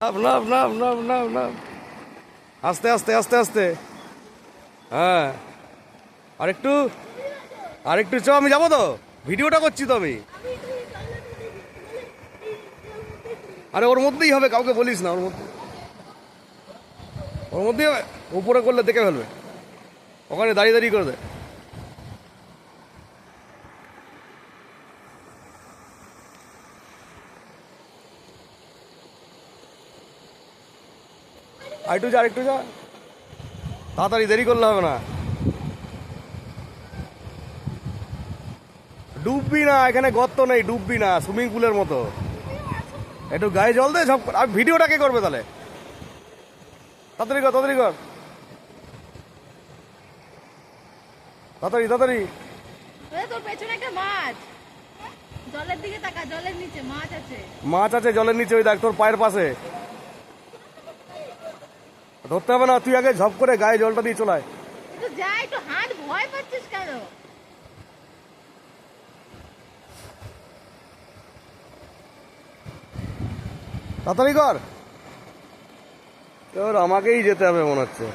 লাভ লাভ লাভ লাভ লাভ লাভ আস্তে আস্তে আস্তে আস্তে। হ্যাঁ আরেকটু আরেকটু চ, আমি যাবো তো, ভিডিওটা করছি তো আমি। আরে ওর মধ্যেই হবে, কাউকে বলিস না, ওর মধ্যেই হবে। উপরে করলে দেখে ফেলবে, ওখানে দাঁড়িয়ে দাঁড়িয়ে করে দে। আরেকটু যা, আরেকটু যা, তাড়াতাড়ি, দেরি করলে হবে না। ডুববি না, এখানে গর্ত নেই, ডুববি না, সুইমিং পুলের মতো। একটু গায়ে জল দে সব। আর ভিডিওটা কে করবে তাহলে? তাড়াতাড়ি কর, তাড়াতাড়ি কর, তাড়াতাড়ি তাড়াতাড়ি। তোর পেছনে একটা মাছ, জলের দিকে তাকা, জলের নিচে মাছ আছে। মাছ আছে জলের নিচে, ওই দেখ তোর পায়ের পাশে। ধরতে হবে না, তুই আগে ঝপ করে গায়ে জলটা দিয়ে চলায়। তো যা, একটু হাত, ভয় পাচ্ছিস কেন? তাড়াতাড়ি কর, তোর আমাকেই যেতে হবে মনে হচ্ছে।